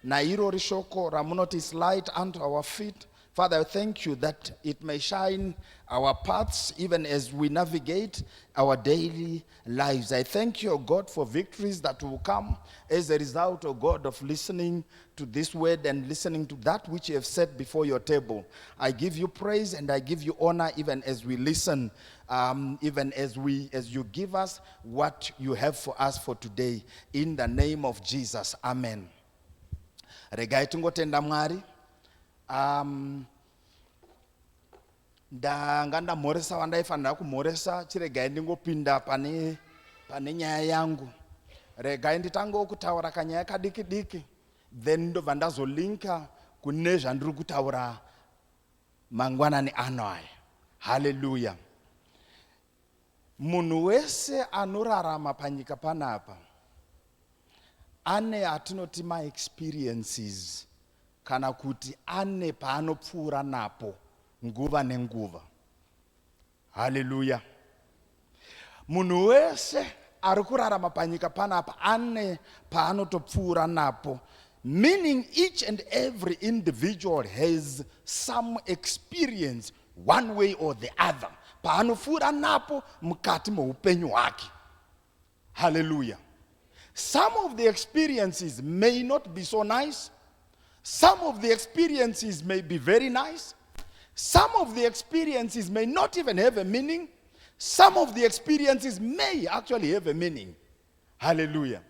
Nairo rishoko ramunoti is light unto our feet. Father, I thank you that it may shine our paths even as we navigate our daily lives. I thank you, O God, for victories that will come as a result, O God, of listening to this word and listening to that which you have set before your table. I give you praise and I give you honor even as we listen, even as you give us what you have for us for today. In the name of Jesus, amen. Regai tingotenda Mwari. Ndanga ndamhoresa wandaifanira kumhoresa chiregai ndingopinda pane nyaya yangu. Regai nditango kutaura kanyaya kadiki diki, then ndobva ndazolinka kune zvandiri kutaura mangwanani ano aya. Hallelujah. Munhu wese anorarama panyika panapa ane atinoti ma experiences kana kuti ane paanopfuura napo nguva nenguva. Hallelujah. Munhu wese ari kurarama panyika panapa ane paanotopfuura napo, meaning each and every individual has some experience one way or the other paanopfuura napo mukati meupenyu hwake. Hallelujah. Some of the experiences may not be so nice. Some of the experiences may be very nice. Some of the experiences may not even have a meaning. Some of the experiences may actually have a meaning. Hallelujah.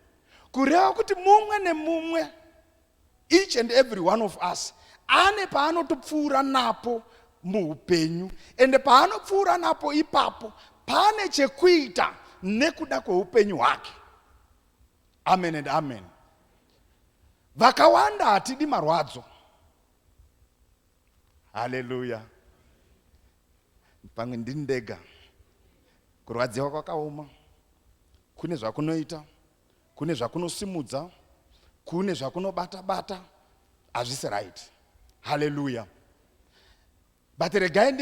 Kureva kuti mumwe nemumwe, each and every one of us, ane paanotopfuura napo muupenyu, ende paanopfuura napo ipapo pane chekuita nekuda kweupenyu hwake. Amen and amen. Vakawanda hatidi marwadzo. Hallelujah. Pamwe ndindega. Kurwadziwa kwakaoma. Kune zvakunoita, kune zvakunosimudza, kune zvakunobata-bata. Hazvisi right. Hallelujah. But regai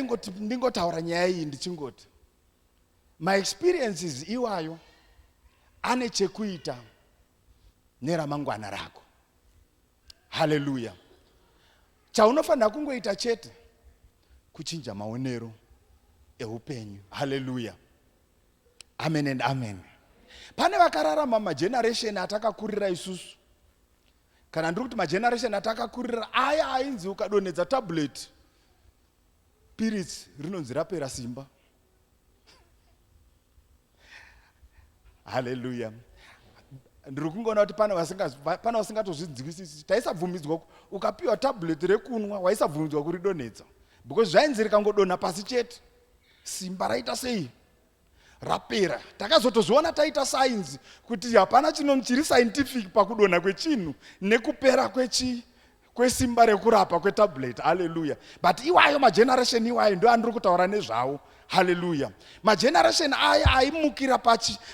ndingotaura nyaya iyi ndichingoti, my experiences iwayo ane chekuita neramangwana rako. Hallelujah. Chaunofanira kungoita chete kuchinja maonero eupenyu. Hallelujah. Amen and amen. Pane vakararama mageneration atakakurira isusu. Kana ndiri kuti mageneration atakakurira aya ainzi ukadonedza tablet spirits rinonzi rapera simba. Hallelujah. Ndiri kungoona kuti pane vasingatozvinzwisisi. Taisabvumidzwa ukapiwa tablet rekunwa waisabvumidzwa kuridonedza, because zvainzi rikangodona pasi chete simba raita sei rapera. Takazotozviona taita science kuti hapana chiri scientific pakudona kwechinhu nekupera kwesimba rekurapa kwetablet. Hallelujah. But iwayo mageneration iwayo ndo andiri kutaura nezvawo. Hallelujah. Mageneration aya aimukira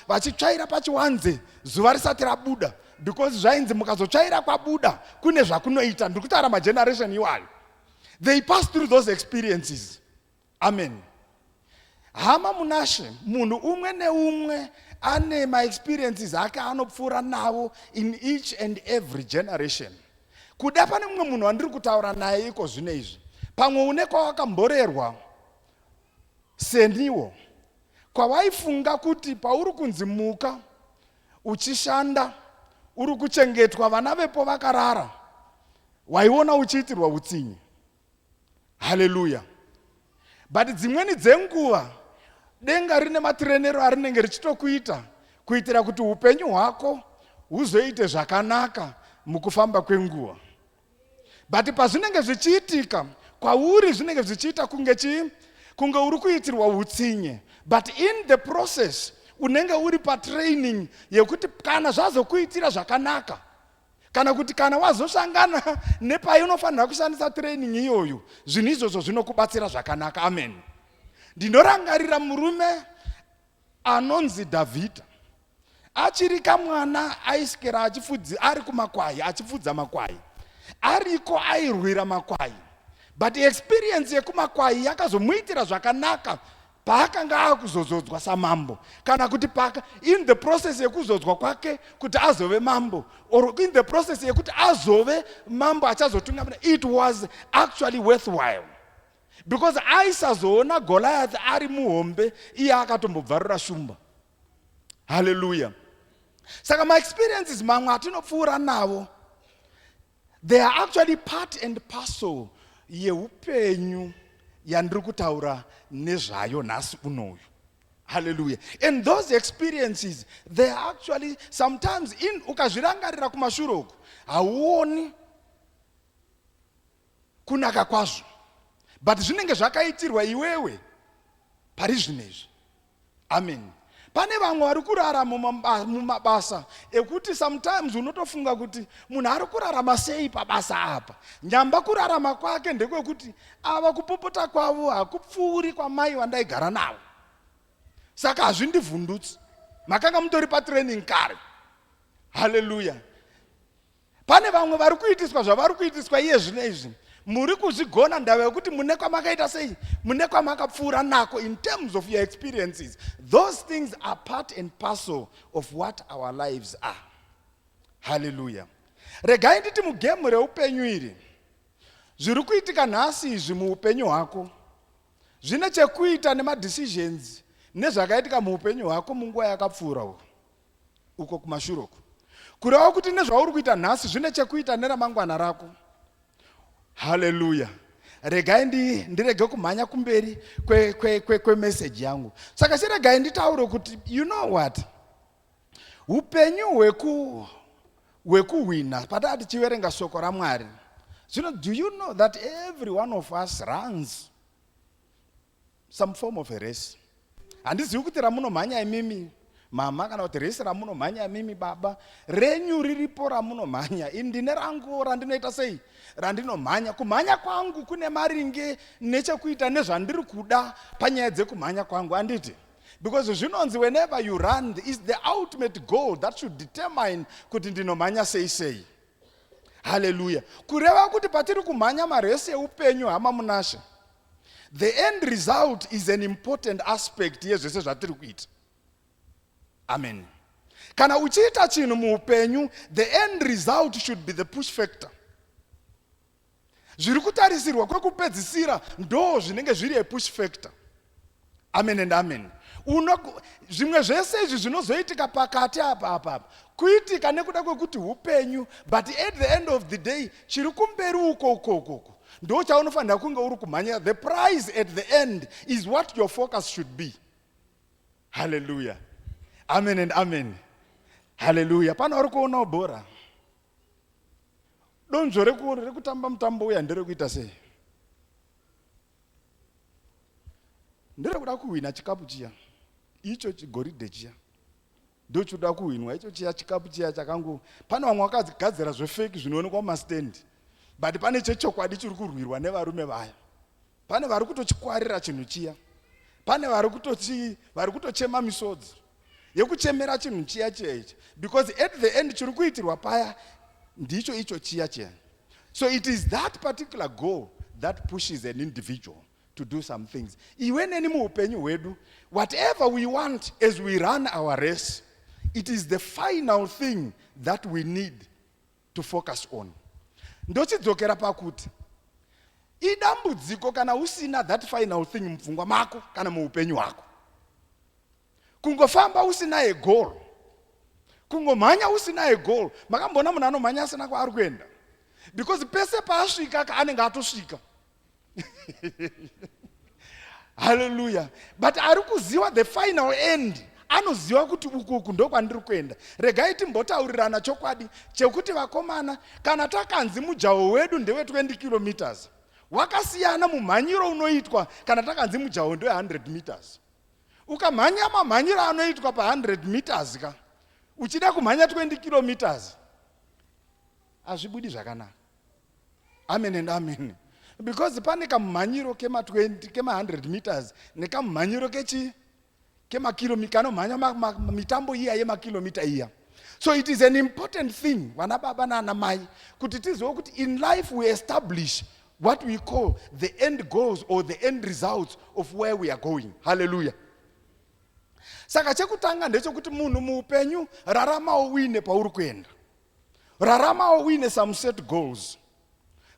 vachitsvaira pachiwanze zuva risati rabuda, because zvainzi mukazotsvaira kwabuda kune zvakunoita. Ndiri kutaura mageneration iwayo. They pass through those experiences. Amen. Hama munashe, munhu umwe neumwe ane ma experiences ake anopfuura nawo in each and every generation. Kuda pane mumwe munhu wandiri kutaura naye iko zvino izvi. Pamwe une kwawakamborerwa seniwo, kwawaifunga kuti pauri kunzi muka uchishanda uri kuchengetwa vana vepo vakarara, waiona uchiitirwa utsinye. Hallelujah. But dzimweni dzenguva denga rine matrenero arinenge richitokuita kuitira kuti upenyu hwako huzoite zvakanaka mukufamba kwenguva. But pazvinenge zvichiitika kwauri zvinenge zvichiita kunge uri kuitirwa utsinye. But in the process unenge uri patraining yekuti kana zvazokuitira zvakanaka, kana kuti kana wazosangana nepainofanira kushandisa training iyoyo, zvinhu izvozvo zvinokubatsira zvakanaka. Amen. Ndinorangarira murume anonzi Dhavhidha. Achiri kamwana aisikira ari kumakwai, achifudza makwai. Ariko airwira makwai. But experience yekumakwai yakazomuitira zvakanaka paakanga akuzozodzwa samambo, kana kuti in the process yekuzodzwa kwake kuti azove mambo, or in the process yekuti azove mambo achazotungamira, it was actually worthwhile, because aisazoona Goliath ari muhombe iye akatombobvarura shumba. Hallelujah. Saka ma-experiences mamwe atinopfuura nawo, they are actually part and parcel yehupenyu yandiri kutaura nezvayo nhasi unoyu. Hallelujah. And those experiences, they are actually sometimes ukazvirangarira kumashure uku hauoni kunaka kwazvo, but zvinenge zvakaitirwa iwewe pari zvinezvi. Amen. Pane vamwe vari kurarama mumabasa ekuti sometimes unotofunga kuti munhu ari kurarama sei pabasa apa. Nyamba kurarama kwake ndekwekuti ava kupopota kwavo hakupfuuri kwamai wandaigara navo. Saka hazvindivhundutsi. Makanga mutori patraining kare. Hallelujah. Pane vamwe vari kuitiswa zvavari kuitiswa iye zvino izvi. Muri kuzvigona ndava yekuti mune kwamakaita sei, mune kwamakapfuura nako in terms of your experiences. Those things are part and parcel of what our lives are. Hallelujah. Regai nditi mugemu reupenyu iri, zviri kuitika nhasi izvi muupenyu hwako zvine chekuita nemadecisions nezvakaitika muupenyu hwako munguva yakapfuura uko kumashure uko. Kureva kuti nezvauri kuita nhasi zvine chekuita neramangwana rako. Hallelujah. Regai ndirege kumhanya kumberi kwe-message yangu. Saka chiregai nditaure kuti, you know what? Hupenyu hwekuwina, patati chiverenga shoko raMwari. Do you know that every one of us runs some form of a race? Handizivi kuti ramunomhanya imimi mama kana kuti resi ramunomhanya imimi baba, renyu riripo ramunomhanya. Ndine rangu randinoita sei, randinomhanya. Kumhanya kwangu kune maringe nechekuita nezvandiri kuda panyaya dzekumhanya kwangu, handiti? Because zvinonzi whenever you run, is the ultimate goal that should determine kuti ndinomhanya sei. Hallelujah. Kureva kuti patiri kumhanya maresi eupenyu hama munashe, the end result is an important aspect yezvese zvatiri kuita. Amen. Kana uchiita chinhu muupenyu, the end result should be the push factor. Zviri kutarisirwa kwekupedzisira ndo zvinenge zviri a-push factor. Amen and amen. Zvimwe zvese izvi zvinozoitika pakati apa kuitika nekuda kwekuti hupenyu, but at the end of the day chiri kumberi uko ndo chaunofanira kunge uri kumhanya. The prize at the end is what your focus should be. Hallelujah. Amen and amen. Hallelujah. Pano vari kuona bhora. Donzvo rekutamba mutambo uya nderekuita sei? Nderekuda kuwina chikapu chiya. Icho chigoridhe chiya. Ndo choda kuwinwa icho chiya chikapu chiya chakangu. Pane vamwe vakagadzira zvefeki zvinoonekwa mumastendi. But pane chechokwadi chiri kurwirwa nevarume vaya. Pane vari kutochikwarira chinhu chiya. Pane vari kutochema misodzi yekuchemera chinhu chiya ichi, because at the end chiri kuitirwa paya ndicho icho chiya. So it is that particular goal that pushes an individual to do some things. Iwe neni muupenyu hwedu, whatever we want as we run our race, it is the final thing that we need to focus on. Ndochidzokera pakuti idambudziko kana usina that final thing mupfungwa mako kana muupenyu hwako. Kungofamba usina a goal, kungomhanya usina a goal. Makambona munhu anomhanya asina kwaari kuenda, because pese paasvika anenge atosvika. Hallelujah. But ari kuziva the final end, anoziva kuti uku ndo kwandiri kuenda. Regai timbotaurirana chokwadi chekuti vakomana, kana takanzi mujaho wedu ndewe 20 kilometers, wakasiyana mumhanyiro unoitwa kana takanzi mujaho ndewe 100 meters. Ukamhanya mamhanyiro anoitwa pa 100 meters ka, uchida kumhanya 20 kilometers, hazvibudi zvakanaka. Amen and amen. Because pane kamhanyiro kema 100 meters nekamhanyiro kemakilomita, kanomhanya mitambo iya yemakilomita iya. So it is an important thing, vana baba nana mai, kuti tizive kuti in life we establish what we call the end goals or the end results of where we are going. Hallelujah. Saka chekutanga ndechekuti munhu muupenyu rarama uine pauri kuenda. Rarama uine some set goals.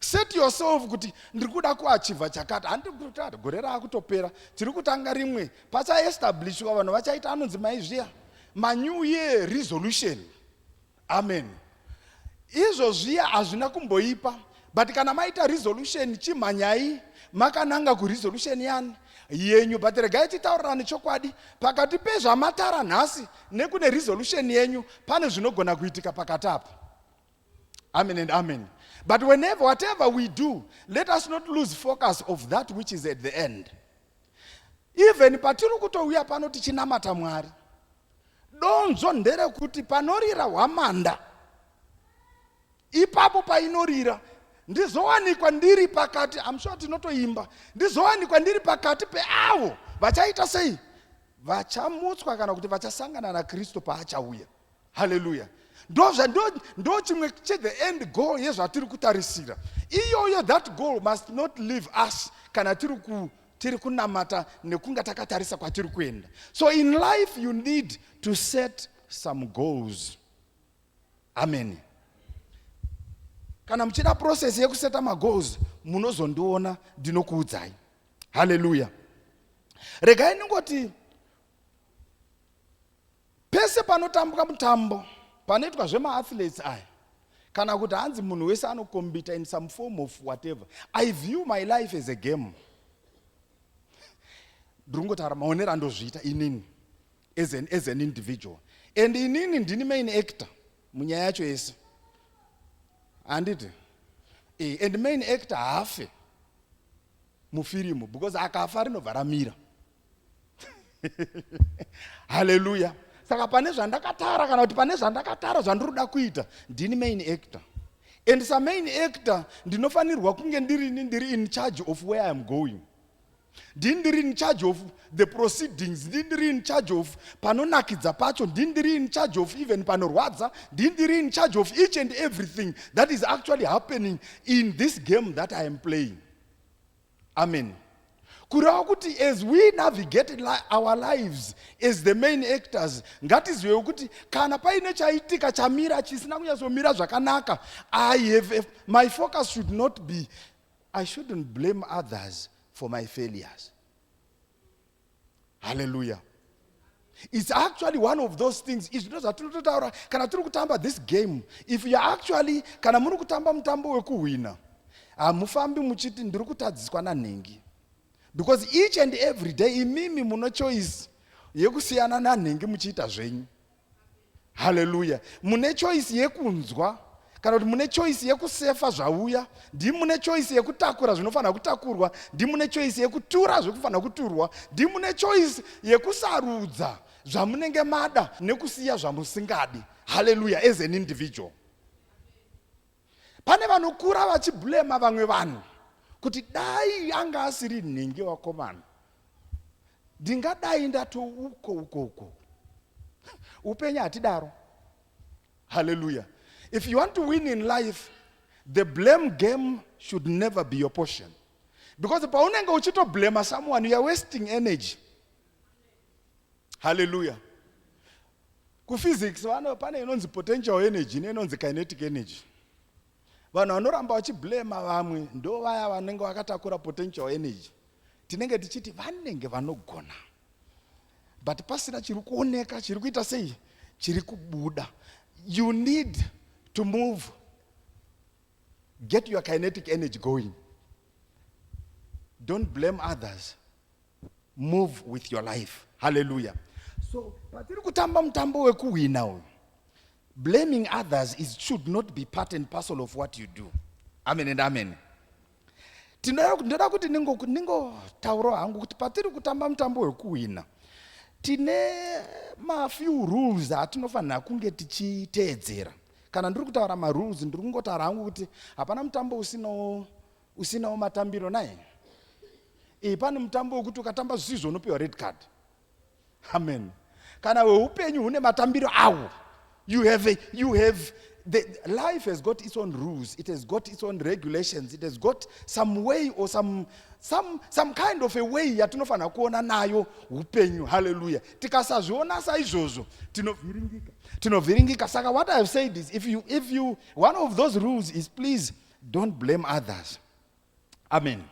Set yourself kuti ndiri kuda kuachiva chakati. Handiri kuti gore raakutopera. Tiri kutanga rimwe pachaestablishwa vanhu vachaita anonzi maizviya ma New Year resolution. Amen. Izvo zviya hazvina kumboipa. But kana maita resolution chimhanyai makananga kuresolution yani yenyu, but regai titaurirane chokwadi pakati pezvamatara nhasi nekune resolution yenyu pane zvinogona kuitika pakati apo. Amen and amen. But whatever we do, let us not lose focus of that which is at the end. Even patiri kutouya pano tichinamata Mwari, donzvo nderekuti panorira hwamanda ipapo painorira ndizowanikwa ndiri pakati, I'm sure tinotoimba, ndizowanikwa ndiri pakati peavo vachaita sei, vachamutswa kana kuti vachasangana naKristu paachauya. Hallelujah. Ndo chimwe the end goal yezvatiri kutarisira. Iyoyo, that goal must not leave us kana tiri kunamata nekunga takatarisa kwatiri kuenda. So in life you need to set some goals. Amen. Kana mchida process yekuseta magoals munozondiona ndinokuudzai. Hallelujah. Regai ningoti pese panotambwa mutambo panoitwa zvema-athletes aya, kana kuti hanzi munhu wese anokombita in some form of whatever, I view my life as a game. Ndingotaura maonero andozviita inini as an individual. And inini ndini main actor munyaya yacho yese. Handiti? And main actor haafe mufirimu, because akafa rinobva ramira. Hallelujah. Saka pane zvandakatara kana kuti pane zvandakatara zvandiroda kuita, ndini main actor. And sa main actor ndinofanirwa kunge ndiri in charge of where I am going. Ndiri in charge of the proceedings, ndiri in charge of panonakidza pacho, ndiri in charge of even panorwadza, ndiri in charge of each and everything that is actually happening in this game that I am playing. Amen. Kureva kuti as we navigate our lives as the main actors, ngatizwe kuti kana paine chaitika chamira chisina kunyazomira zvakanaka, my focus should not be, I shouldn't blame others for my failures. Hallelujah. It's actually one of those things. Kana tiri kutamba this game, if you are actually, kana muri kutamba mutambo wekuwina, mufambi muchiti ndiri kutadziswa nanhengi. Because each and every day imimi muno choice yekusiyana nanhengi muchiita zvenyu. Hallelujah. Mune choice yekunzwa kana kuti mune choice yekusefa zvauya, ndi mune choice yekutakura zvinofanira kutakurwa, ndi mune choice yekutura zvinofanira kuturwa, ndi mune choice yekusarudza zvamunenge mada nekusiya zvamusingadi. Hallelujah. As an individual. Pane vanokura vachiblema vamwe vanhu kuti dai anga asiri nhengi wakomana, ndingadai ndato uko. Upenyu hatidaro. Hallelujah. If you want to win in life, the blame game should never be your portion. Because paunenge uchitoblema someone, you are wasting energy. Hallelujah. Kuphysics pane inonzi potential energy neinonzi kinetic energy. Vanhu vanoramba vachiblema vamwe ndo vaya vanenge vakatakura potential energy. Tinenge tichiti vanenge vanogona, but pasina chiri kuoneka, chiri kuita sei, chiri kubuda. You need to move, get your kinetic energy going. Don't blame others, move with your life. Hallelujah. So patiri kutamba mutambo wekuwina uyu, blaming others should not be part and parcel of what you do. Amen and amen. Ndinoda kuti ningotaura hangu kuti patiri kutamba mutambo wekuwina, tine few rules atinofanira kunge tichiteedzera. Kana ndiri kutaura rules, ndiri kungotaura hangu kuti hapana mutambo usinawo matambiro naye. Pane mutambo wekuti ukatamba zvisizvo unopiwa red card. Amen. Kana weupenyu hune matambiro awo, you have life has got its own rules. It has got its own regulations. It has got some way or some kind of a way yatinofana kuona nayo hupenyu. Hallelujah. Tikasazviona saizvozvo tinovhiringika. Saka what I have said is, if you one of those rules is, please don't blame others. Amen.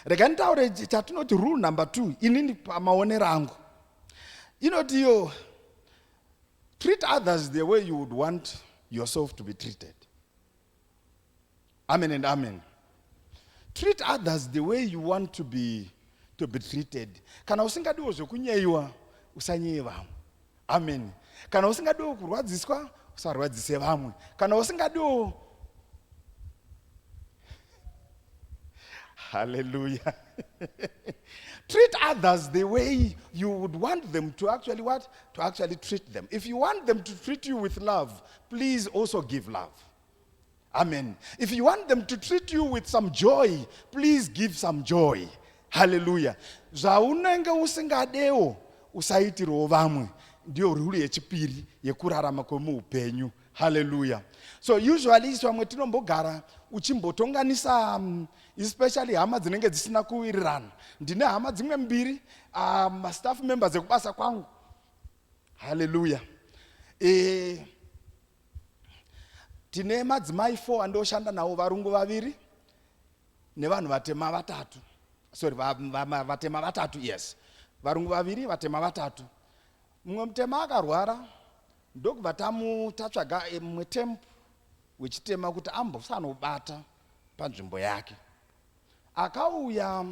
Regani taure chatinoti rule number 2 inini pamaonero angu. Treat others the way you would want yourself to be treated. Amen and amen. Treat others the way you want to be treated. Kana usingadiwo zvokunyeiwa usanyeye vamwe. Amen. Kana usingadiwo kurwadziswa usarwadzise vamwe. Kana usingadiwo Hallelujah. Treat others the way you would want them to actually what? To actually treat them. If you want them to treat you with love, please also give love. Amen. If you want them to treat you with some joy, please give some joy. Hallelujah. Zvaunenge usingadewo usaitirawo vamwe. Ndiyo rule yechipiri yekurarama kwemuhupenyu. Hallelujah. So usually swamwe tinombogara uchimbotonganisa especially hama dzinenge dzisina kuwirirana. Ndine hama dzimwe mbiri staff members ekubasa kwangu. Hallelujah. Tine madzimai 4 andoshanda nawo, varungu 2 nevanhu vatema 3. Sorry, vatema 3, yes. Varungu 2, vatema 3. Mumwe mutema akarwara, ndokubva tatsvaga mumwe temp wechitema kuti ambosanobata panzvimbo yake. Akauya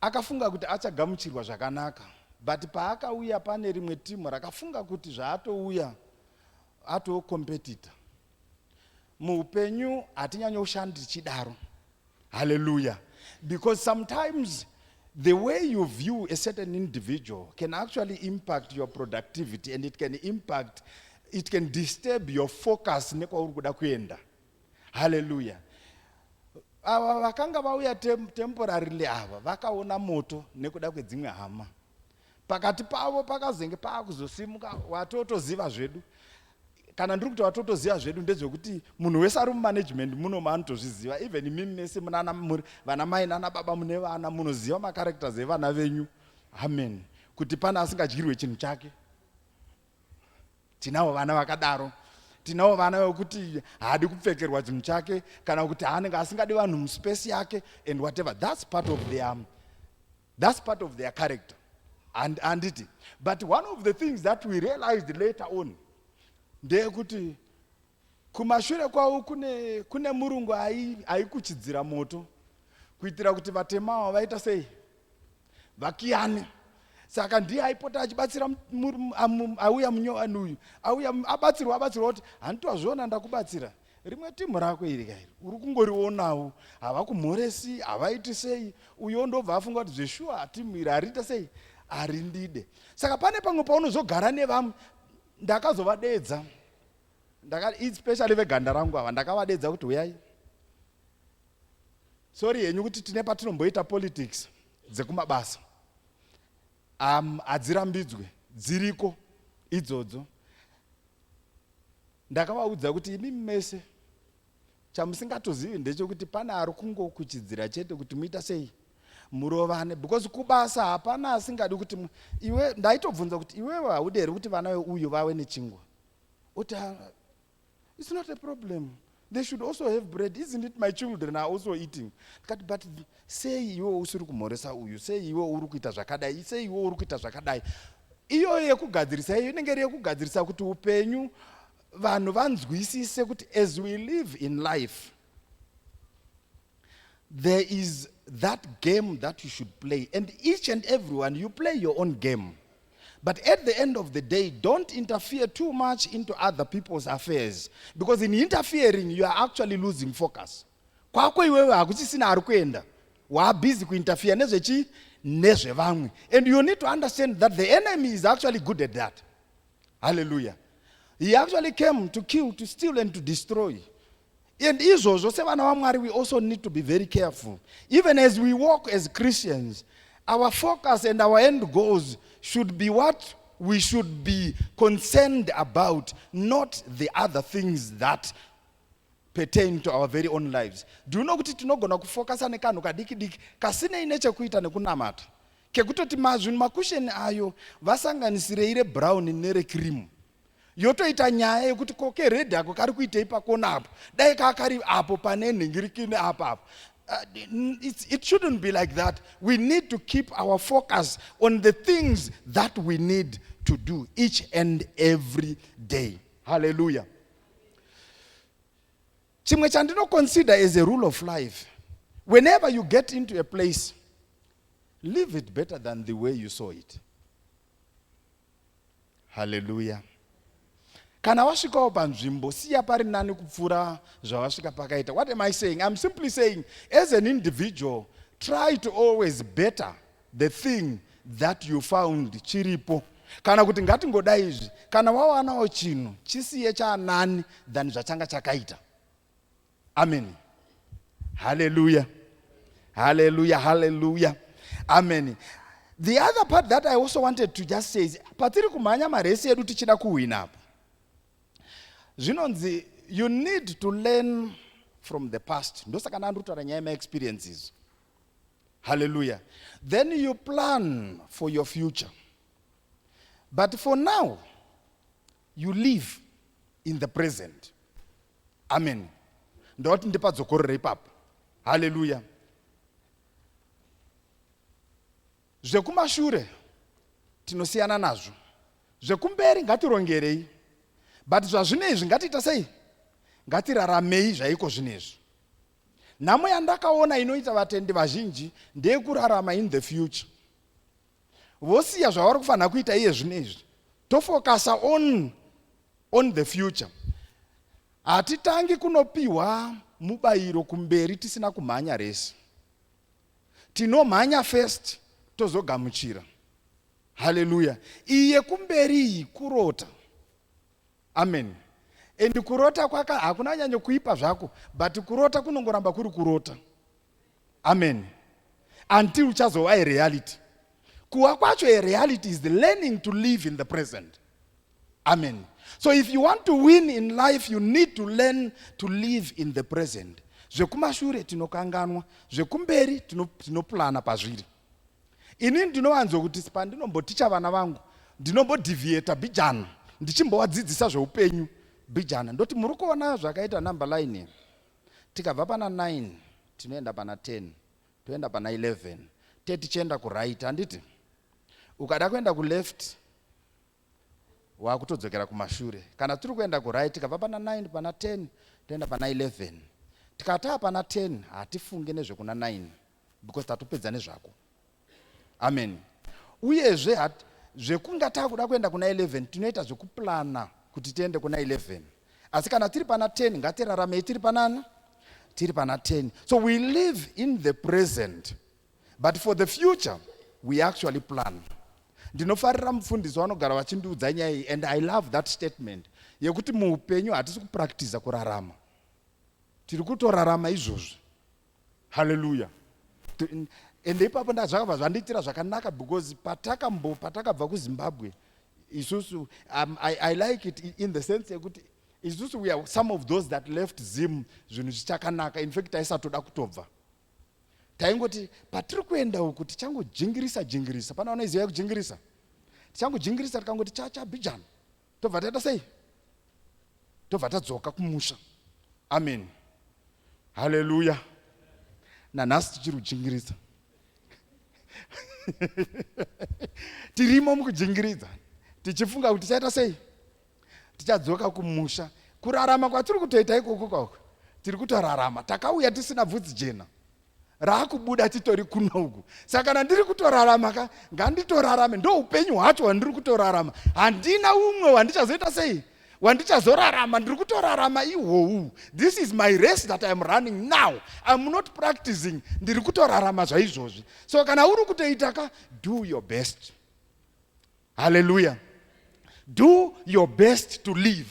akafunga kuti achagamuchirwa zvakanaka, but paakauya pane rimwe timu rakafunga kuti zvaatouya atokompetita. Muhupenyu hatinyanyoshandi tichidaro. Hallelujah. Because sometimes the way you view a certain individual can actually impact your productivity, and it can disturb your focus nekwauri kuda kuenda. Hallelujah. Ava vakanga vauya temporarily ava vakaona moto nekuda kwedzimwe hama. Pakati pavo pakazenge pakuzosimuka watotoziva zvedu. Kana ndiri kuti watotoziva zvedu ndezvekuti munhu wese ari mumanagement muno maanotozviziva. Even mimi nese vana mai nana baba mune vana munoziva macharacters evana venyu. Amen. Kuti pana asingadyirwe chinhu chake. Tinavo vana vakadaro. Tinavo vana vekuti haadi kupfekerwa chinhu chake kana kuti haanenge asingadi vanhu muspace yake and whatever. That's part of their character. And it. But one of the things that we realized later on, ndeyekuti kumashure kwavo kune murungu aikuchidzira moto kuitira kuti vatemawo vaita sei vakiyane. Saka ndiye aipota achibatsira auya munyowani uyu auya abatsirwa kuti handitwazviona ndakubatsira rimwe timu rako iri kairi uri kungorionawo havakumhoresi havaiti sei. Uyo ndobva afunga kuti zveshuwa timu iri hariita sei harindide. Saka pane pamwe paunozogara nevamwe. Ndakazovadedza especially veganda rangu ava ndakavadedza kuti uyai, sorry henyu kuti tine patinomboita politics dzekumabasa hadzirambidzwe, dziriko idzodzo. Ndakavaudza kuti imi mese chamusingatozivi ndechekuti pane ari kungokuchidzira chete kuti muita sei murovane, because kubasa hapana asingadi kuti iwe. Ndaitobvunza kuti iwewe hauderi kuti vana veuyu vave nechingwa. Uti it's not a problem. They should also have bread. Isn't it my children are also eating? But say iwe usiri kumhoresa uyu, say iwe uri kuita zvakadai, say iwe uri kuita zvakadai. Iyo yekugadzirisa iyo inenge yekugadzirisa kuti upenyu vanhu vanzwisise kuti as we live in life, there is that game that you should play, and each and everyone you play your own game. But at the end of the day, don't interfere too much into other people's affairs, because in interfering you are actually losing focus. Kwako iwewe hakuchisina ari kuenda, wa busy kuinterfere nezvevamwe, and you need to understand that the enemy is actually good at that. Hallelujah. He actually came to kill, to steal, and to destroy. And izvozvo sevana vaMwari we also need to be very careful. Even as we walk as Christians, our focus and our end goals should be what? we should be concerned about not the other things that pertain to our very own lives. Do you know kuti tinogona kufocasa nekanhu kadiki diki kasinei nechekuita nekunamata kekutoti mazvinhu makusheni ayo vasanganisire ire brown nere cream yotoita nyaya yekuti koke red ako kari kuitei pakona apo dai kakari apo pane nhingirikini apo it shouldn't be like that. We need to keep our focus on the things that we need to do each and every day. Hallelujah. Chimwe chandino consider as a rule of life, whenever you get into a place, live it better than the way you saw it. Hallelujah. Kana wasvikawo panzvimbo siya pari nani kupfuura zvawasvika pakaita. What am I saying? I'm simply saying, as an individual, try to always better the thing that you found chiripo. Kana kuti ngatingodai izvi, kana wawanawo chinhu chisiye chanani than zvachanga chakaita. Amen. Hallelujah. Hallelujah. Hallelujah. Amen. The other part that I also wanted to just say is, patiri kumhanya maresi edu tichida kuwina apo. Zvinonzi, you need to learn from the past. Ndosaka ndandutaura nyaya yema-experiences. Hallelujah. Then you plan for your future. But for now, you live in the present. Amen. Ndoti ndipadzokorera ipapo. Hallelujah. Zvekumashure tinosiyana nazvo. Zvekumberi ngatirongerei. But zvazvinezvi ngatiita sei? Ngatiraramei zvaiko zvinezvi. Nhamo yandakaona inoita vatendi vazhinji ndeyekurarama in the future. Vosiya zvavari kufanira kuita iye zvinezvi. Tofocasa on the future. Hatitangi kunopiwa mubayiro kumberi tisina kumhanya resi. Tinomhanya first tozogamuchira. Hallelujah. Iye kumberi kurota. Amen. And kurota kwaka hakuna nyanya kuipa zvako, but kurota kunongoramba kuri kurota. Amen. Until uchazova a reality. Kuwa kwacho a reality is the learning to live in the present. Amen. So if you want to win in life, you need to learn to live in the present. Zvekumashure tinokanganwa, zvekumberi tinoplana pazviri. Ini ndinowanzo kuti pandinomboticha vana vangu, ndinombodivhieta bijana. Ndichimbowadzidzisa zvehupenyu bijana. Ndoti muri kuona zvakaita number line. Tikabva pana 9, tinoenda pana 10, toenda pana 11. Tichienda ku right, handiti? Ukada kuenda ku left, wakutodzokera kumashure. Kana tiri kuenda ku right, tikabva pana 9, pana 10, toenda pana 11. Tikata pana 10, hatifunge nezvekuna 9 because tatopedza nezvako. Amen. Uyezve zvekunga takuda kuenda kuna 11 tinoita zvekuplana kuti tiende kuna 11. Asi kana tiri pana 10 ngatirarame tiri panana? Tiri pana 10. So we live in the present. But for the future, we actually plan. Ndinofarira mufundisi vanogara vachindiudza nyaya iyi, and I love that statement. Yekuti muupenyu hatisi kupractice kurarama. Tiri kutorarama izvozvi. Hallelujah. And ipapo ndazvakabva zvandiitira zvakanaka because patakabva kuZimbabwe isusu I like it in the sense yekuti isusu we are some of those that left Zim zvinhu zvichakanaka. In fact taisatoda kutobva. Taingoti patiri kuenda uku tichangojingirisa. Pana unoziva kujingirisa? Tichangojingirisa tikangoti chabijana. Tobva taita sei? Tobva tadzoka kumusha. Amen. Hallelujah. Nanhasi tichiri kujingirisa. Tirimo mukujingiridza tichifunga kuti tichaita sei? Tichadzoka kumusha. Kurarama kwatiri kutoita ikoko kwako tiri kutorarama. Takauya tisina bvudzi jena raakubuda titori kuno uku. Saka kana ndiri kutorarama nganditorarame. Ndo upenyu hwacho hwandiri kutorarama. Handina umwe wandichazoita sei? Wandichazorarama. Ndiri kutorarama ihwohu. This is my race that I am running now. I'm not practicing. Ndiri kutorarama zvaizvozvi. So kana uri kutoita do your best. Hallelujah. Do your best to live.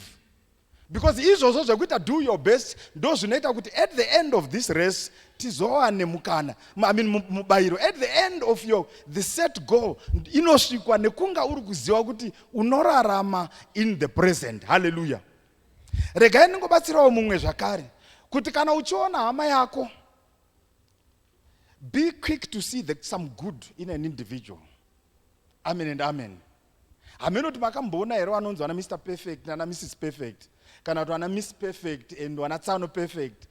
Because izvozvo zvekuita do your best ndo zvinoita kuti at the end of this race tizowane mukana, mubayiro. At the end of the set goal inosvikwa nekunga uri kuziva kuti unorarama in the present. Hallelujah. Regai ndingobatsirawo mumwe zvakare kuti kana uchiona hama yako, be quick to see some good in an individual. Amen and amen. Hamunoti makamboona here vanonzi vana Mr. Perfect nana Mrs. Perfect, kana kuti vana Miss Perfect and vana Tsano Perfect.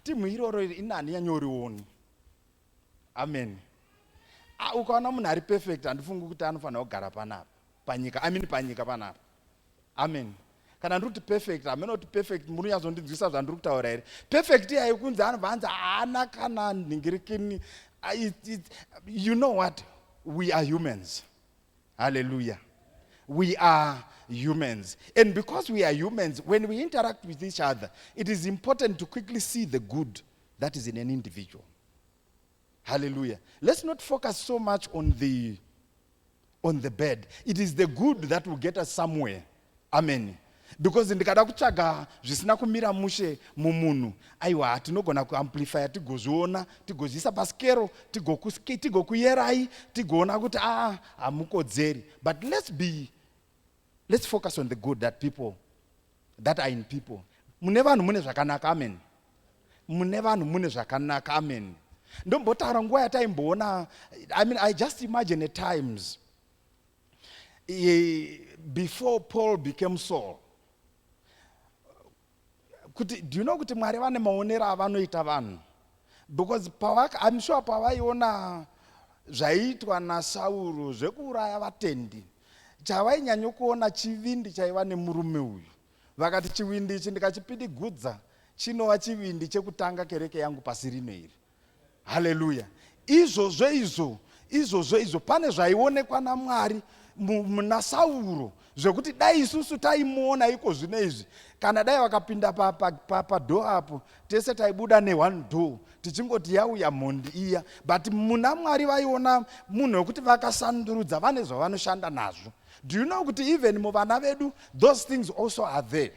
Timu iroro inani yanyorioni. Amen. Ukaona munhu ari perfect handifungi kuti anofanira kugara panapa panyika, panyika panapa. Amen. Kana ndiri kuti perfect, hamunoti perfect munonyazondidzivisa zvandiri kutaura here. Perfect iyai kunzi anobva anzi haana kana ndingirikini. You know what? We are humans. Hallelujah. We are humans. And because we are humans, when we interact with each other, it is important to quickly see the good that is in an individual. Hallelujah. Let's not focus so much on the bad. It is the good that will get us somewhere. Amen. Because ndikada kutsvaga zvisina kumira mushe mumunhu, aiwa tinogona kuamplifya, tigozviona, tigozviisa paskero, tigokuyerai, tigoona kuti hamukodzeri. But let's focus on the good that are in people. Mune vanhu mune zvakanaka. Amen. Mune vanhu mune zvakanaka. Amen. Ndombotaura nguva yataimboona, I just imagine at times before Paul became Saul. Do you know kuti Mwari vane maonero avanoita vanhu? Because I'm sure pavaiona zvaitwa naSauro zvekuuraya vatendi, chavainyanya kuona chivindi chaiva nemurume uyu. Vakati chivindi ichi ndikachipidigudza chinova chivindi chekutanga kereke yangu pasi rino iri. Hallelujah. Izvozvo pane zvaionekwa naMwari muna Sauro zvekuti dai isusu taimuona iko zvino izvi, kana dai vakapinda padoo apo tese taibuda ne1 door tichingoti yauya mhondi iya. But muna Mwari vaiona munhu wekuti vakasandurudza vane zvavanoshanda nazvo. Do you know kuti even muvana vedu those things also are there?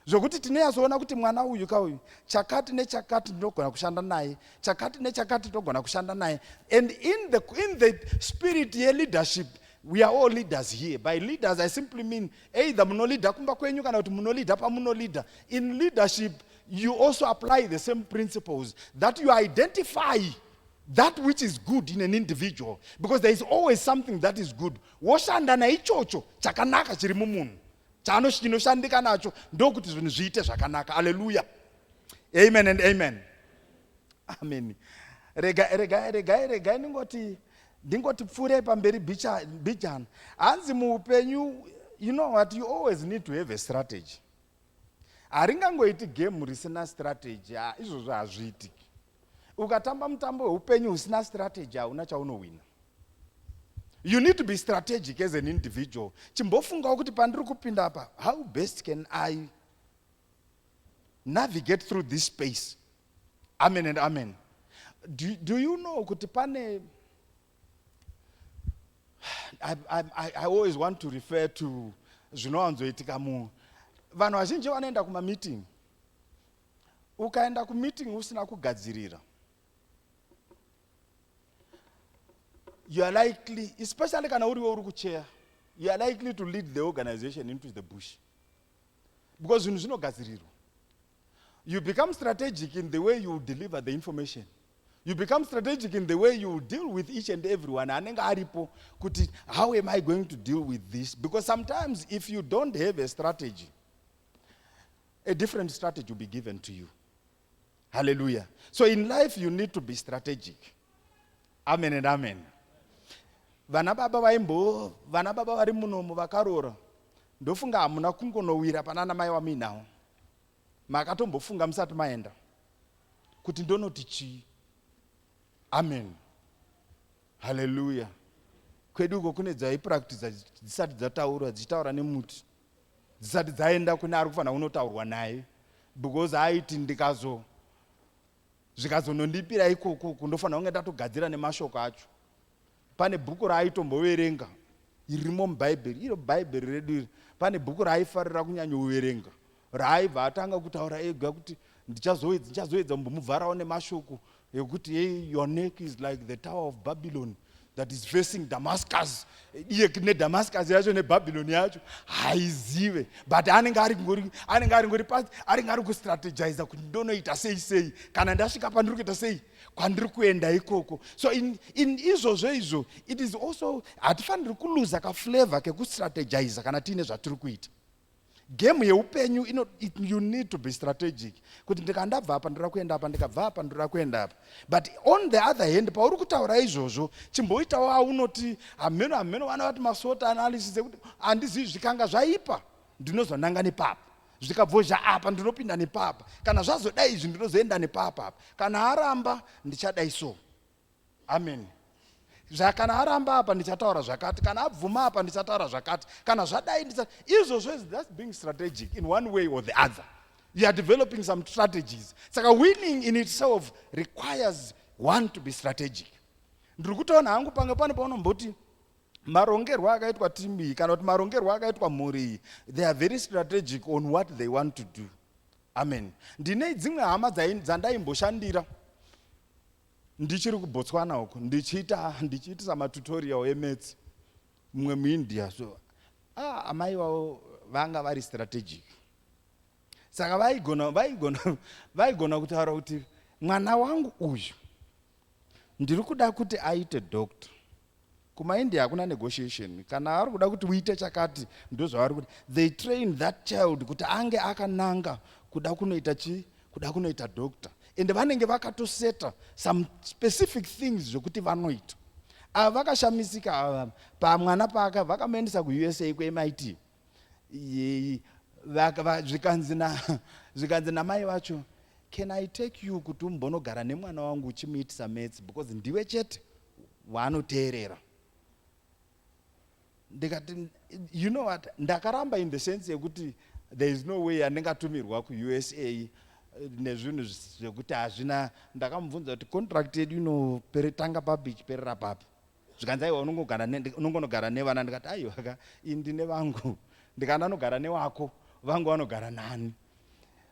Zvokuti tinoyazoona kuti mwana uyu kauyu chakati nechakati ndinogona kushanda naye, chakati nechakati ndinogona kushanda naye. And in the spirit leadership, we are all leaders here. By leaders, I simply mean either munolida kumba kwenyu kana kuti munolida pamunolida. In leadership, you also apply the same principles that you identify that which is good in an individual, because there is always something that is good. Woshanda na ichocho chakanaka chiri mumunhu. Chinoshandika nacho ndokuti zvinhu zviite zvakanaka. Hallelujah. Amen and amen. Amen. Rega ndingoti pfure pamberi bijana. Hanzi muupenyu, you know what, you always need to have a strategy. Haringangoiti game risina strategy, izvozvo hazviitiki. Ukatamba mutambo weupenyu usina strategy, hauna chaunowina. You need to be strategic as an individual. Chimbofunga kuti pandiri kupinda apa, how best can I navigate through this space? Amen and amen. Do you know kuti pane, I always want to refer to zvinowanzoitika munhu. Vanhu vazhinji vanoenda kumameeting. Ukaenda kumeeting usina kugadzirira, you are likely, especially kana uri kuchair, you are likely to lead the organization into the bush. Because zvinhu zvinogadzirirwa. You become strategic in the way you deliver the information. You become strategic in the way you deal with each and everyone. Anenga aripo kuti, how am I going to deal with this? Because sometimes if you don't have a strategy, a different strategy will be given to you. Hallelujah. So in life you need to be strategic. Amen and amen. Vana baba vari munomo vakarora. Ndofunga hamuna kungonowira panana mai waminawo. Makatombofunga musati maenda kuti ndonoti chii. Amen. Hallelujah. Kwedu uko kune dzaipractice dzisati dzataura, dzichitaura nemuti, dzisati dzaenda kune ari kufanira kunotaurwa naye, because aiti zvikazonondipira ikoko kundofanira kunge ndatogadzira nemashoko acho. Pane bhuku raaitomboverenga irimo mubhaibheri, iro bhaibheri redu iri, pane bhuku raaifarira kunyanya kuverenga. raaibva atanga kutaura ega kuti ndichazoedza kumbomuvharawo nemashoko ekuti hey, your neck is like the tower of Babylon that is facing Damascus. Iye neDamascus yacho neBabylon yacho haizive, but anenge ari ngori pasi, anenge ari kustrategize kuti ndonoita sei kana ndasvika pandiri kuita sei, kwandiri kuenda ikoko. So in izvozvo it is also hatifaniri kuluza kaflavor kekustrategize kana tiine zvatiri kuita. Game yeupenyu you need to be strategic. Kuti ndikandabva apa ndira kuenda apa, ndikabva apa ndira kuenda apa. But on the other hand, pauri kutaura izvozvo, chimboitawo aunoti ameno vana vati maswot analysis ekuti handizivi zvikanga zvaipa, ndinozonanga nepapa. Zvikabvozha apa ndinopinda nepapa. Kana zvazodai izvi ndinozoenda nepapa. Kana aramba ndichadai so. Amen. Kana aramba apa ndichataura zvakati, kana abvuma apa ndichataura zvakati, kana zvadai izvozvo, that's being strategic in one way or the other. You are developing some strategies. Saka winning in itself requires one to be strategic. Ndiri kutaona hangu pange pane paunomboti marongerwo akaitwa timu kana kuti marongerwo akaitwa mhuri, they are very strategic on what they want to do. Amen. Ndine dzimwe hama dzandaimboshandira ndichiri kuBotswana uko, ndichiita matutorial eMaths mumwe muIndia. So amai wavo vanga vari strategic. Saka vaigona kutaura kuti mwana wangu uyu ndiri kuda kuti aite doctor. KumaIndia hakuna negotiation. Kana ari kuda kuti uite chakati ndozvavari kuti they train that child kuti ange akananga kuda kunoita doctor. And vanenge vakatoseta some specific things zvokuti vanoita. Vakashamisika pamwana paka vakamuendesa kuUSA kuMIT. Zvikanzi namai vacho, can I take you kuti umbonogara nemwana wangu uchimuitisa Maths because ndiwe chete waanoteerera. Ndikati, you know what, ndakaramba in the sense yekuti there is no way andingatumirwa kuUSA nezvinhu zvekuti hazvina. Ndakamubvunza kuti contract yedu inotanga papi ichiperera papi. Zvikanzi aiwa unongonogara nevana. Ndikati aiwa ndine vangu, ndikandanogara newako vangu vanogara nani.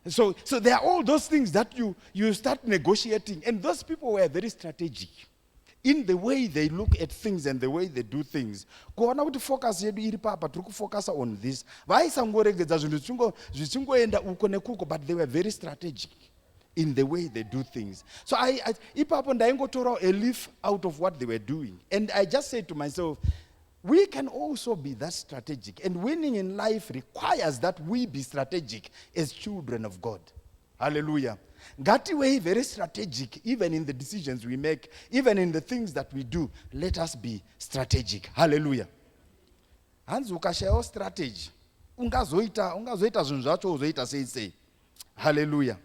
So there are all those things that you start negotiating, and those people were very strategic in the way they look at things and the way they do things. Kuona kuti focus yedu iri papa, tiri kufocus on this. Vaisangoregedza zvinhu zvichingoenda uko nekuko, but they were very strategic in the way they do things. So ipapo ndaingotora a leaf out of what they were doing, and I just said to myself, we can also be that strategic, and winning in life requires that we be strategic as children of God. Hallelujah. Ngatiwei very strategic, even in the decisions we make, even in the things that we do. Let us be strategic. Hallelujah. Hanzi ukashayawo strategy, ungazoita zvinhu zvacho uzoita sei. Hallelujah.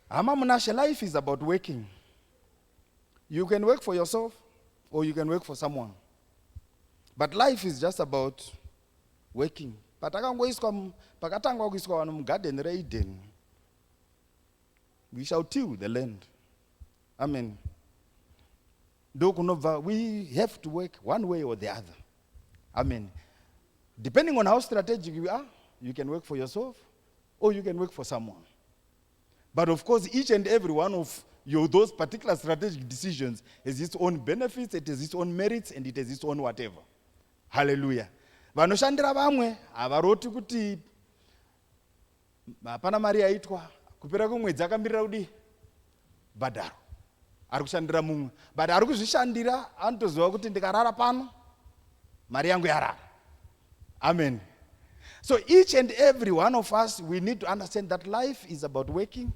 Hama munashe, life is about working. You can work for yourself or you can work for someone. But life is just about working. Pakatangwa kuiswa vanhu mugarden reEden, we shall till the land. Amen. We have to work one way or the other. Amen. Depending on how strategic you are, you can work for yourself or you can work for someone. But of course, each and every one of those particular strategic decisions has its own benefits, it has its own merits, and it has its own whatever. Hallelujah. Vanoshandira vamwe havaroti kuti hapana mari yaitwa, kupera kwemwedzi akamirira kudi bhadharo. Ari kushandira mumwe, but ari kuzvishandira anotoziva kuti ndikarara pano mari yangu yarara. Amen. So each and every one of us, we need to understand that life is about working.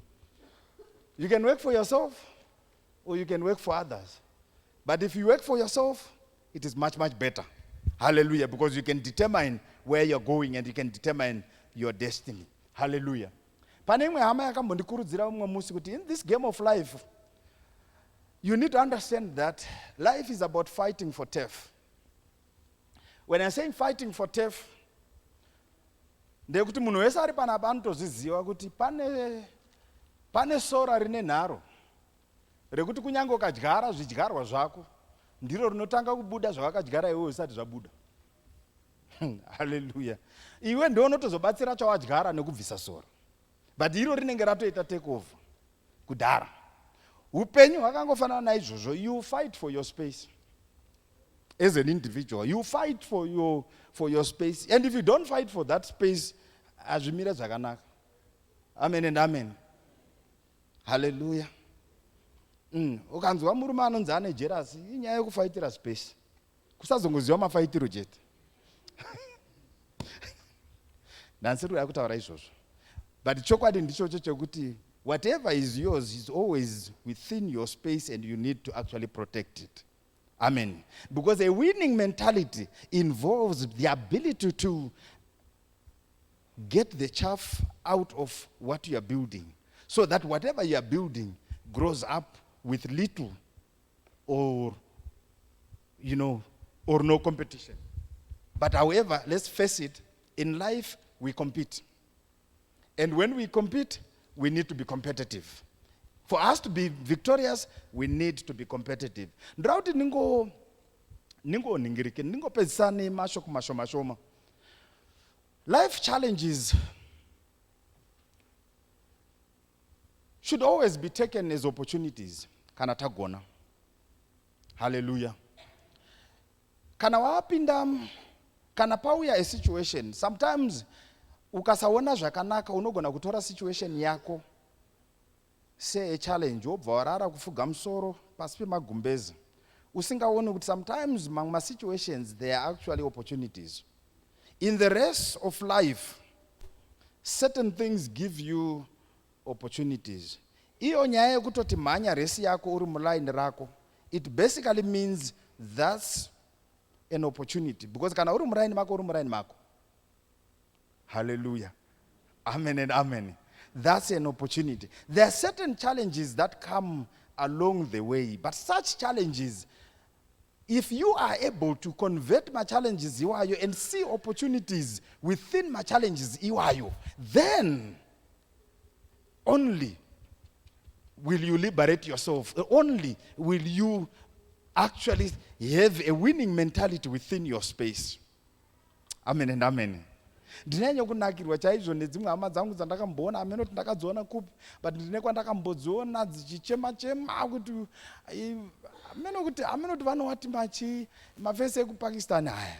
You can work for yourself or you can work for others. But if you work for yourself, it is much, much better. Hallelujah. Because you can determine where you're going and you can determine your destiny. Hallelujah. In this game of life, you need to understand that life is about fighting for turf. When I'm saying fighting for turf, ndekuti munhu wese ari panapa anotozviziva kuti pane sora rine nharo rekuti kunyange ukadyara zvidyarwa zvako ndiro rinotanga kubuda zvawakadyara iwewe zvisati zvabuda. Hallelujah. Iwe ndio unotozobatsira chawadyara nekubvisa soro. But iro rinenge ratoita take over. Kudhara. Hupenyu hwakangofanana naizvozvo. You fight for your space. As an individual, you fight for your space. And if you don't fight for that space, azvimira zvakanaka. Amen and amen. Hallelujah. Ukanzwa murume anonzi ane jealousy, inyaya yekufaitira space. Kusazongoziva mafaitiro chete. Ndansiri yakutaura izvozvo. But chokwadi ndichocho chekuti whatever is yours is always within your space and you need to actually protect it. Amen. Because a winning mentality involves the ability to get the chaff out of what you are building, so that whatever you are building grows up with little or no competition. But however, let's face it, in life we compete. And when we compete, we need to be competitive. For us to be victorious, we need to be competitive. Ndrauti ningirike, pezisane mashoko mashoma. Life challenges should always be taken as opportunities. Kana tagona. Hallelujah. Kana wapinda, kana pauya a situation. Sometimes, ukasaona zvakanaka unogona kutora situation yako. Say a challenge, wobva warara kufuga musoro pasi pemagumbezi. Usingaoni kuti sometimes among situations there are actually opportunities. In the race of life, certain things give you opportunities. Iyo nyaya yekutoti mhanya resi yako uri muline rako, it basically means that's an opportunity. Because kana uri muline mako. Hallelujah. Amen and amen. That's an opportunity. There are certain challenges that come along the way, but such challenges, if you are able to convert my challenges and see opportunities within my challenges, then only will you liberate yourself. Only will you actually have a winning mentality within your space. Amen and amen. Ndinenge kunakirwa chaizvo nedzimwe hama dzangu dzandakamboona amenoti ndakadziona kupi, but ndine kwandakambodziona dzichichema kuti amenoti vanowati mafesi ekuPakistan haya.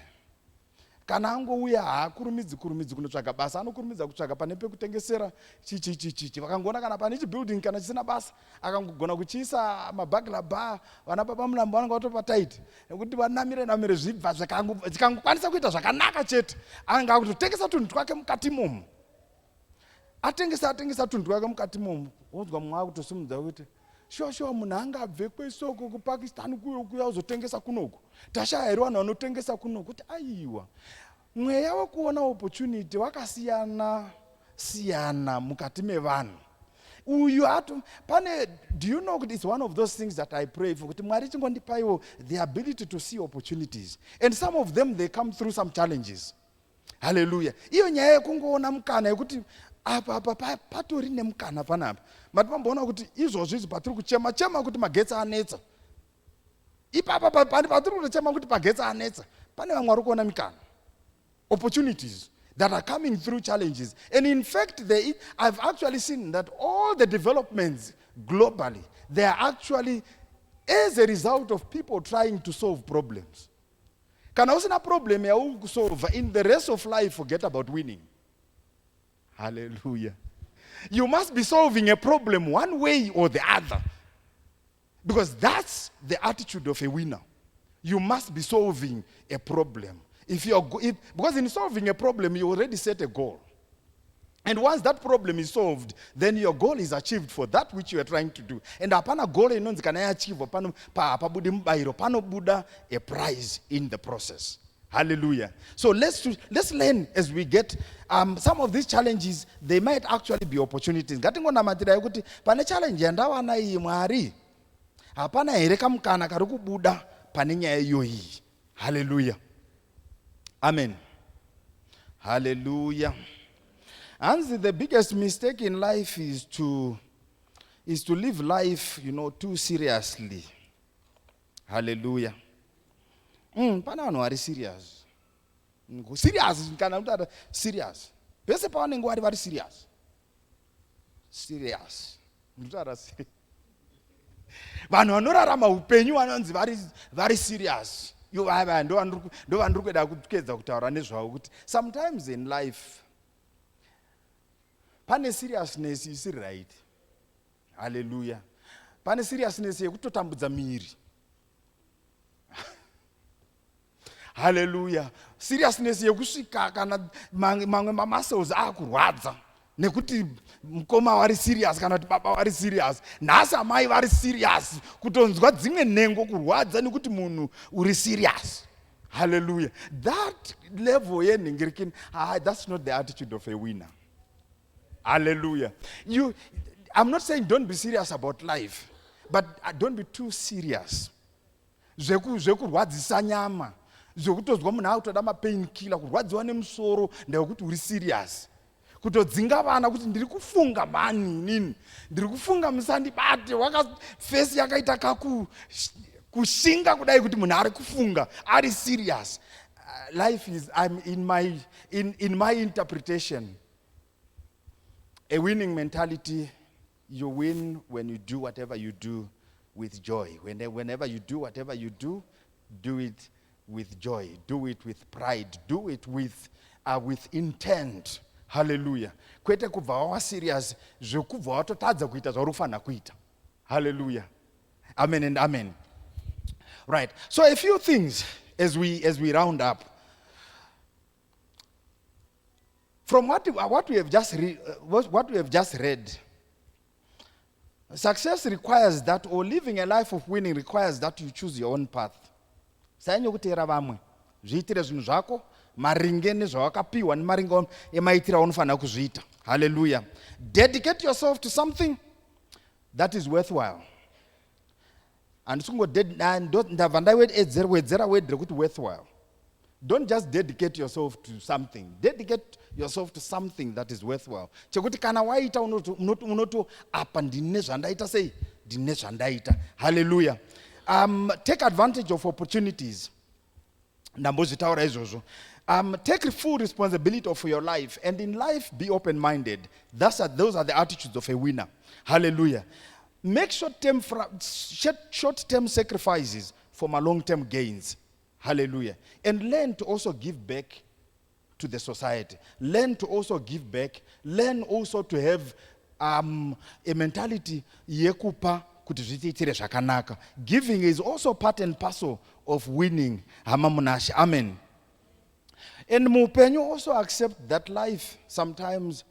Kana angouya haakurumidzi kunotsvaga basa, anokurumidza kutsvaga pane pekutengesera chichi. Vakangoona kana pane chibuilding kana chisina basa, akangogona kuchiisa mabagla bar, vana baba mulambo vanenge vatopataiti nekuti vanamire zvibva zvikangokwanisa kuita zvakanaka chete. Anga kutotengesa tunhu twake mukati momo. Atengesa tunhu twake mukati momo. Wonzwa mumwe akutosumudza kuti shuwa munhu angabve kwesoko kuPakistan kuya uzotengesa kunoko. Tashaya here vanhu vanotengesa kunoko. Kuti aiwa, mweya wekuona opportunity wakasiyana mukati mevanhu. Do you know it's one of those things that I pray for? Kuti Mwari chingondipaiwo the ability to see opportunities. And some of them, they come through some challenges. Hallelujah. Iyo nyaya yekungoona mukana yekuti apa patori nemukana panapa. Matimamboona kuti izvozvo patiri kuchema kuti magetsi anetsa. Ipapa patiri kuchema kuti magetsi anetsa. Pane vamwe vari kuona mikana. Opportunities that are coming through challenges. And in fact, I've actually seen that all the developments globally, they are actually as a result of people trying to solve problems. Kana usina problem ya solve in the rest of life, forget about winning. Hallelujah. You must be solving a problem one way or the other. Because that's the attitude of a winner. You must be solving a problem. Because in solving a problem, you already set a goal. And once that problem is solved, then your goal is achieved for that which you are trying to do. And apana goal inonzi kana achieve pabudi mubairo panobuda a prize in the process. Hallelujah. So let's learn as we get some of these challenges. They might actually be opportunities. Ngatingonamatira kuti pane challenge yandawana iyi Mwari, hapana here kamukana kari kubuda pane nyaya iyoyi. Hallelujah. Amen. Hallelujah. And the biggest mistake in life is to live life, too seriously. Hallelujah. Pana vanhu vari serious. Serious, kana kuti serious. Pese pavanenge vari serious. Serious. Vanhu vanorarama upenyu vanonzi vari serious. Ndo vandiri kueda kuedza kutaura nezvavo kuti sometimes in life pane seriousness isiri right. Hallelujah. Pane seriousness yekutotambudza miri. Hallelujah. Seriousness yekusvika kana mamwe mamuscles akurwadza nekuti mukoma vari serious kana kuti baba vari serious. Nhasi amai vari serious kutonzwa dzimwe nhengo kurwadza nekuti munhu uri serious. Hallelujah. That level yenhingirikini, that's not the attitude of a winner. Hallelujah. I'm not saying don't be serious about life, but don't be too serious. Zvekurwadzisa nyama, zvekutozwa munhu akutoda mapainkiller, kurwadziwa nemusoro ndekuti uri serious. Kutodzinga vana kuti ndiri kufunga mani nini, ndiri kufunga musandibate, face yakaita kushinga kudai kuti munhu ari kufunga ari serious. Life is, in my interpretation, a winning mentality. You win when you do whatever you do with joy. Whenever you do whatever you do it with joy. Do it with pride. Do it with intent. Hallelujah. Kwete kubva wawa serious, zvekubva watotadza kuita zvauri kufanira kuita. Hallelujah. Amen and amen. Right. So a few things as we round up. From what we have just read, success requires that, or living a life of winning requires that you choose your own path. Sainyokuteera vamwe, zviitire zvinhu zvako maringe nezvawakapiwa nemaringe emaitiro aunofanira kuzviita. Hallelujah. Dedicate yourself to something that is worthwhile. And ndabva ndawedzera wedre kuti worthwhile. Don't just dedicate yourself to something. Dedicate yourself to something that is worthwhile. Chekuti kana waita unoto apa ndine zvandaita sei? Ndine zvandaita. Hallelujah. Take advantage of opportunities. Ndambozvitaura izvozvo. Take full responsibility for your life, and in life be open-minded. Those are the attitudes of a winner. Hallelujah. Make short-term sacrifices for my long-term gains. Hallelujah. And learn to also give back to the society. Learn to also give back. Learn also to have a mentality yekupa kuti zvitiitire zvakanaka. Giving is also part and parcel of winning. Hamamunashi. Amen. And mupenyu also accept that life sometimes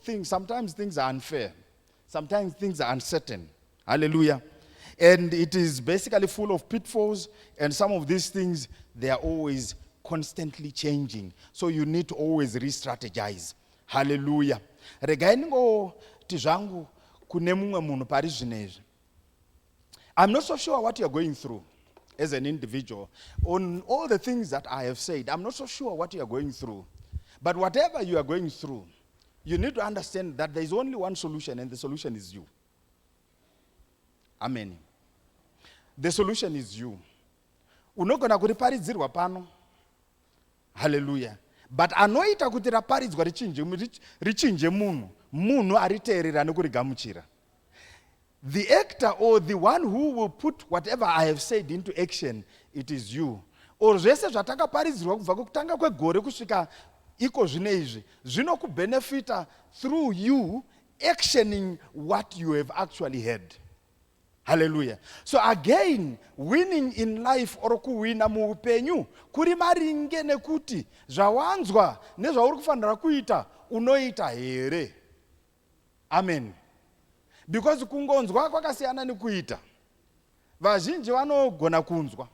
things are unfair. Sometimes things are uncertain. Hallelujah. And it is basically full of pitfalls, and some of these things, they are always constantly changing. So you need to always re-strategize. Hallelujah. Regaini ngoti zvangu kune mumwe munhu pari zvinezvi. I'm not so sure what you're going through as an individual. On all the things that I have said, I'm not so sure what you're going through. But whatever you are going through, you need to understand that there is only one solution, and the solution is you. Amen. The solution is you. Unogona kuriparidzirwa pano. Hallelujah. But anoita kuti raparidzwa richinje munhu ariteerera nekurigamuchira. The actor or the one who will put whatever I have said into action, it is you. Or zvese zvatakaparidzirwa kubva kutanga kwegore kusvika iko zvineizvi zvinokubenefita through you actioning what you have actually heard. Hallelujah. So again, winning in life or kuwina muupenyu kuri maringe nekuti zvawanzwa nezvauri kufanira kuita unoita here. Amen. Because kungonzwa kwakasiyana nekuita. Vazhinji vanogona kunzwa,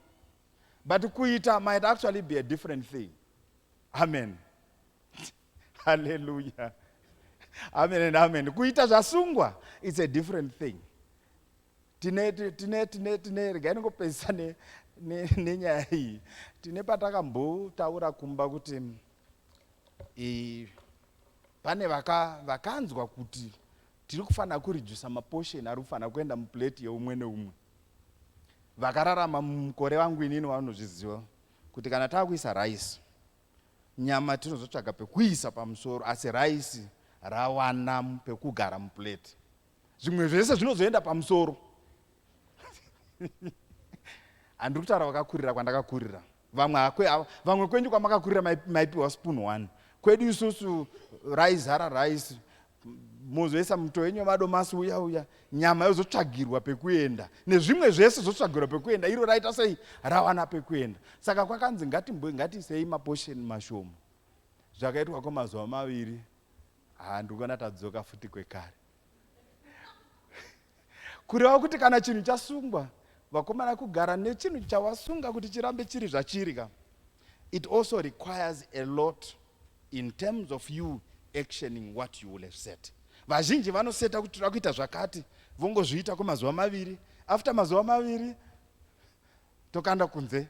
but kuita might actually be a different thing. Amen. Hallelujah. Amen and amen. Kuita zvasungwa, it's a different thing. Tine regaini ngopesa nenyaya iyi. Tine patakambotaura kumba kuti pane vakanzwa kuti tiri kufanira kurijusa maportion ari kufanira kuenda muplate yeumwe neumwe. Vakararama mukore wangu inini vanozviziva kuti kana takuisa rice, nyama tinozotsvaga pekuisa pamusoro, asi raisi rawana pekugara mupuleti. Zvimwe zvese zvinozoenda pamusoro. Handiri kutaura vakakurira kwandakakurira. Vamwe kwenyu kwamakakurira maipiwa spoon 1. Kwedu isusu raizara raisi. Mozoisa muto wenyu madomasi uya nyama yozotsvagirwa pekuenda. Nezvimwe zvese zotsvagirwa pekuenda. Iro raita sei rawana pekuenda. Saka kwakanzi ngatisei maposheni mashomo. Zvakaitwa kwamazuva 2. Ndikona tadzoka futi kwekare. Kureva kuti kana chinhu chasungwa, vakomana kugara nechinhu chawasunga kuti chirambe chiri zvachiri ka. It also requires a lot in terms of you actioning what you will have set. Vazhinji vanoseta kuti tira kuita zvakati, vongozviita kwamazuva 2. After mazuva 2 tokanda kunze,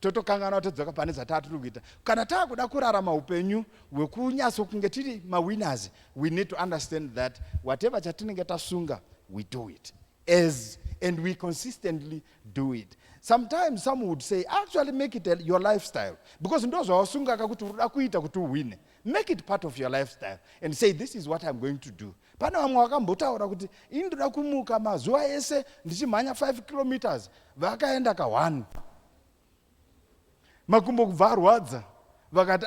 totokangana todzoka pane zvatiri kuita. Kana taakuda kurarama upenyu hwekunyatso kunge tiri mawinners, we need to understand that whatever chatinenge tasunga, we do it. And we consistently do it. Sometimes some would say, actually make it your lifestyle. Because ndo zvawasunga kuti unoda kuita kuti uwine. Make it part of your lifestyle and say, this is what I'm going to do. Pane vamwe vakambotaura kuti indoda kumuka mazuva ese ndichimhanya 5 kilometers, vakaenda ka1. Makumbo kubva arwadza, vakati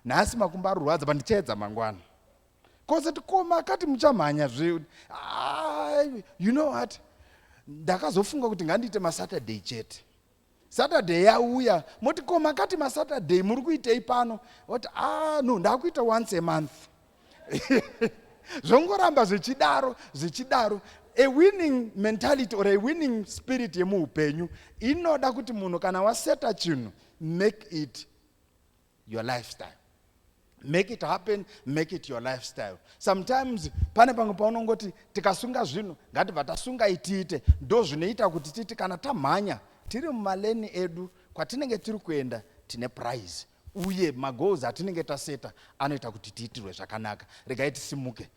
nhasi makumbo arwadza pandichaedza mangwana. Kozati koma akati muchamhanya you know what? Ndakazofunga kuti ngandiite maSaturday chete. Saturday yauya, moti koma akati maSaturday muri kuitei pano? Oti no, ndakuita once a month. Zvongoramba zvichidaro. A winning mentality or a winning spirit yemuhupenyu inoda kuti munhu kana waseta chinhu, make it your lifestyle. Make it happen, make it your lifestyle. Sometimes pane pamwe paunongoti tikasunga zvinhu ngatibva tasunga itiite, ndo zvinoita kuti titi kana tamhanya tiri mumaleni edu kwatinenge tiri kuenda tine prize. Uye magoals atinenge taseta anoita kuti tiitirwe zvakanaka. Regai tisimuke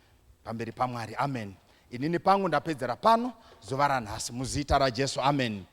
pamberi paMwari. Amen. Inini pangu ndapedzera pano zuva ranhasi muzita raJesu. Amen.